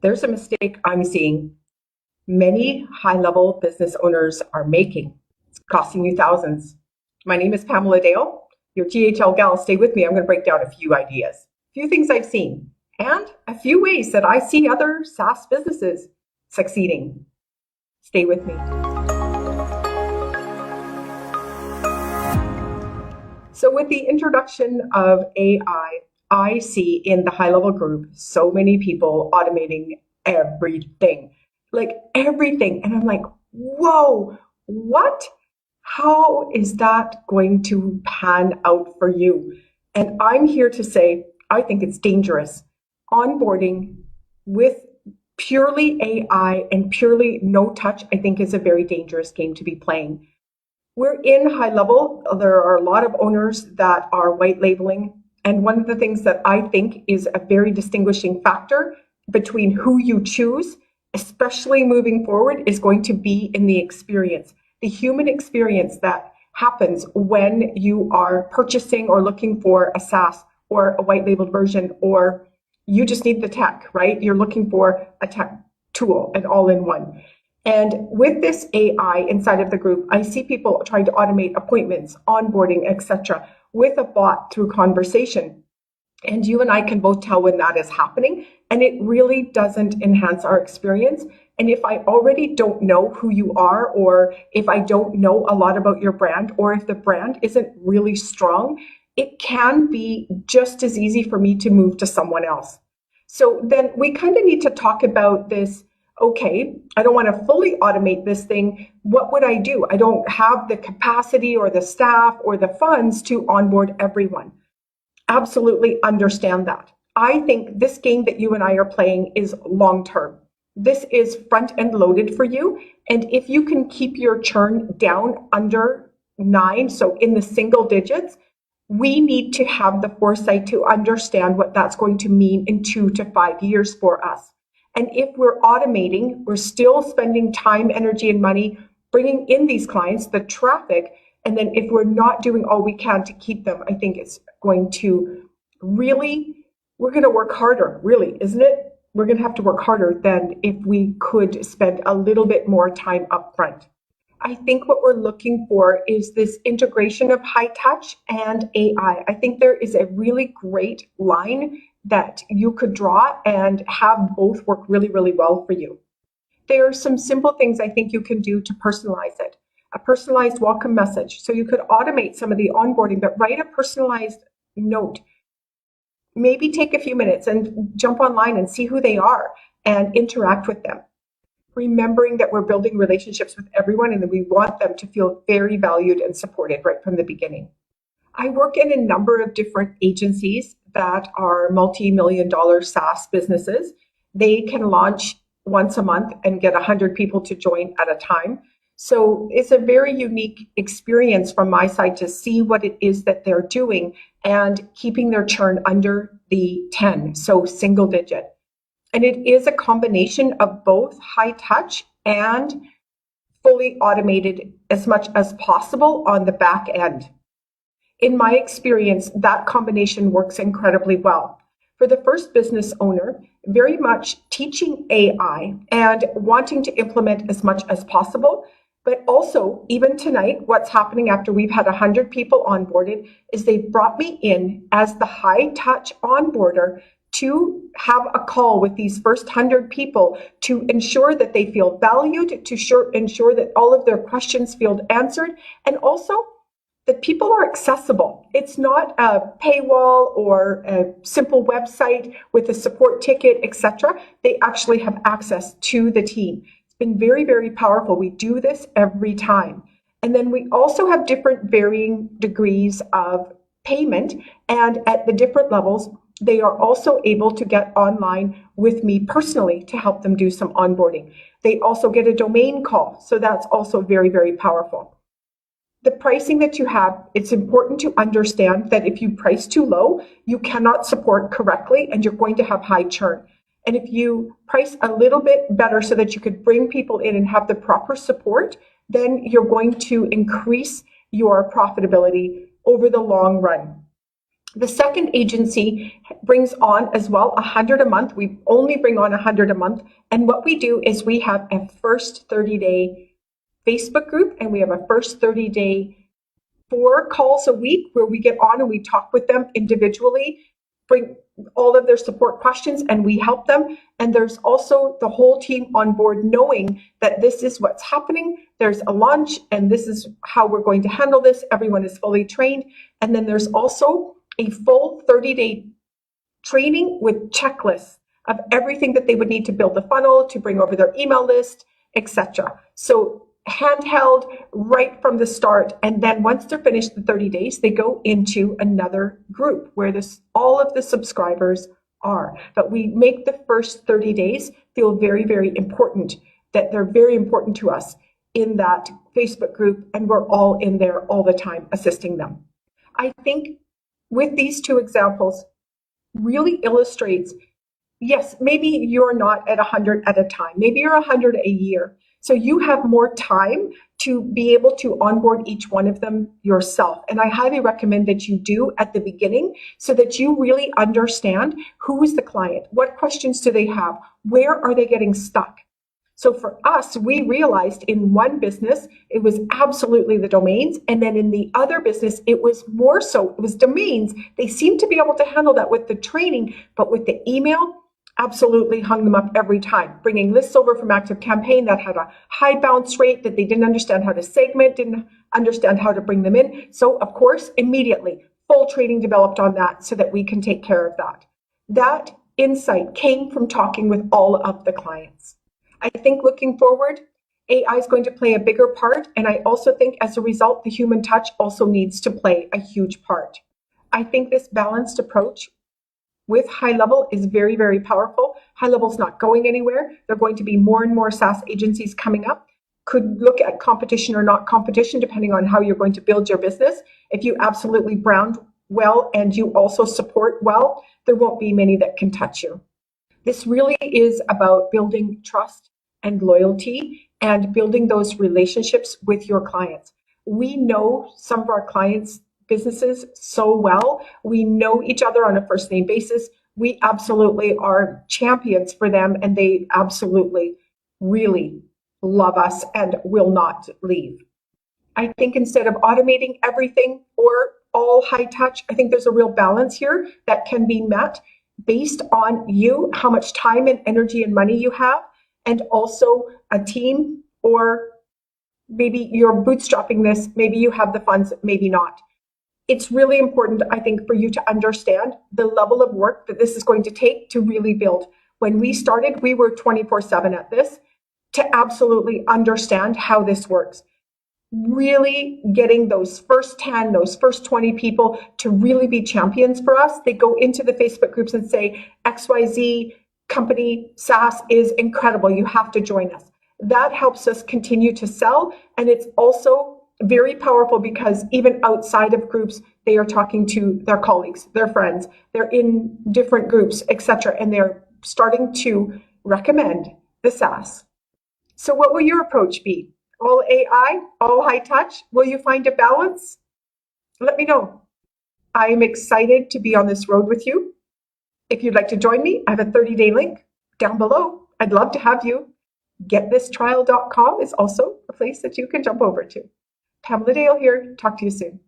there's a mistake I'm seeing many high-level business owners are making. It's costing you thousands. My name is Pamela Dale, your GHL gal. Stay with me. I'm going to break down a few ideas, a few things I've seen, and a few ways that I see other SaaS businesses succeeding. Stay with me. So with the introduction of AI, I see in the high-level group so many people automating everything, like everything. And I'm like, whoa, what? How is that going to pan out for you? And I'm here to say, I think it's dangerous. Onboarding with purely AI and purely no touch, I think is a very dangerous game to be playing. We're in high level. There are a lot of owners that are white labeling. And one of the things that I think is a very distinguishing factor between who you choose, especially moving forward, is going to be in the experience, the human experience that happens when you are purchasing or looking for a SaaS or a white labeled version, or you just need the tech, right? You're looking for a tech tool, an all-in-one. And with this AI inside of the group, I see people trying to automate appointments, onboarding, etc., with a bot through conversation. And you and I can both tell when that is happening, and it really doesn't enhance our experience. And if I already don't know who you are, or if I don't know a lot about your brand, or if the brand isn't really strong, it can be just as easy for me to move to someone else. So then we kind of need to talk about this. Okay, I don't want to fully automate this thing. What would I do? I don't have the capacity or the staff or the funds to onboard everyone. Absolutely understand that. I think this game that you and I are playing is long term. This is front end loaded for you. And if you can keep your churn down under 9, so in the single digits, we need to have the foresight to understand what that's going to mean in 2 to 5 years for us. And if we're automating, we're still spending time, energy, and money bringing in these clients, the traffic. And then if we're not doing all we can to keep them, I think it's going to really, we're going to work harder, really, isn't it? We're going to have to work harder than if we could spend a little bit more time up front. I think what we're looking for is this integration of high touch and AI. I think there is a really great line that you could draw and have both work really, really well for you. There are some simple things I think you can do to personalize it. A personalized welcome message. So you could automate some of the onboarding, but write a personalized note. Maybe take a few minutes and jump online and see who they are and interact with them. Remembering that we're building relationships with everyone and that we want them to feel very valued and supported right from the beginning. I work in a number of different agencies that are multi-million-dollar SaaS businesses. They can launch once a month and get 100 people to join at a time. So it's a very unique experience from my side to see what it is that they're doing and keeping their churn under the 10, so single digit. And it is a combination of both high touch and fully automated as much as possible on the back end. In my experience, that combination works incredibly well. For the first business owner, very much teaching AI and wanting to implement as much as possible, but also even tonight, what's happening after we've had 100 people onboarded is they brought me in as the high touch onboarder to have a call with these first 100 people to ensure that they feel valued, to ensure that all of their questions feel answered, and also that people are accessible. It's not a paywall or a simple website with a support ticket, etc. They actually have access to the team. It's been very, very powerful. We do this every time. And then we also have different varying degrees of payment, and at the different levels, they are also able to get online with me personally to help them do some onboarding. They also get a domain call, so that's also very, very powerful. The pricing that you have, it's important to understand that if you price too low, you cannot support correctly and you're going to have high churn. And if you price a little bit better so that you could bring people in and have the proper support, then you're going to increase your profitability over the long run. The second agency brings on as well 100 a month. We only bring on 100 a month. And what we do is we have a first 30-day Facebook group, and we have a first 30-day 4 calls a week where we get on and we talk with them individually, bring all of their support questions, and we help them. And there's also the whole team on board knowing that this is what's happening. There's a launch and this is how we're going to handle this. Everyone is fully trained. And then there's also a full 30-day training with checklists of everything that they would need to build the funnel, to bring over their email list, etc. So handheld right from the start. And then once they're finished the 30 days, they go into another group where all of the subscribers are. But we make the first 30 days feel very, very important, that they're very important to us in that Facebook group, and we're all in there all the time assisting them. I think with these 2 examples really illustrates, yes, maybe you're not at 100 at a time, maybe you're 100 a year. So you have more time to be able to onboard each one of them yourself. And I highly recommend that you do at the beginning so that you really understand who is the client, what questions do they have, where are they getting stuck. So for us, we realized in one business, it was absolutely the domains. And then in the other business, it was more so, it was domains. They seemed to be able to handle that with the training, but with the email, absolutely hung them up every time. Bringing lists over from ActiveCampaign that had a high bounce rate, that they didn't understand how to segment, didn't understand how to bring them in. So of course, immediately, full training developed on that so that we can take care of that. That insight came from talking with all of the clients. I think looking forward, AI is going to play a bigger part. And I also think as a result, the human touch also needs to play a huge part. I think this balanced approach with High Level is very, very powerful. High Level is not going anywhere. There are going to be more and more SaaS agencies coming up. Could look at competition or not competition, depending on how you're going to build your business. If you absolutely brand well and you also support well, there won't be many that can touch you. This really is about building trust and loyalty and building those relationships with your clients. We know some of our clients' businesses so well. We know each other on a first name basis. We absolutely are champions for them, and they absolutely really love us and will not leave. I think instead of automating everything or all high touch, I think there's a real balance here that can be met based on you, how much time and energy and money you have, and also a team, or maybe you're bootstrapping this, maybe you have the funds, maybe not. It's really important, I think, for you to understand the level of work that this is going to take to really build. When we started, we were 24/7 at this, to absolutely understand how this works. Really getting those first 10, those first 20 people to really be champions for us. They go into the Facebook groups and say, XYZ company SaaS is incredible. You have to join us. That helps us continue to sell. And it's also very powerful because even outside of groups, they are talking to their colleagues, their friends, they're in different groups, etc. And they're starting to recommend the SaaS. So what will your approach be? All AI, all high touch? Will you find a balance? Let me know. I am excited to be on this road with you. If you'd like to join me, I have a 30-day link down below. I'd love to have you. GetThisTrial.com is also a place that you can jump over to. Pamela Dale here. Talk to you soon.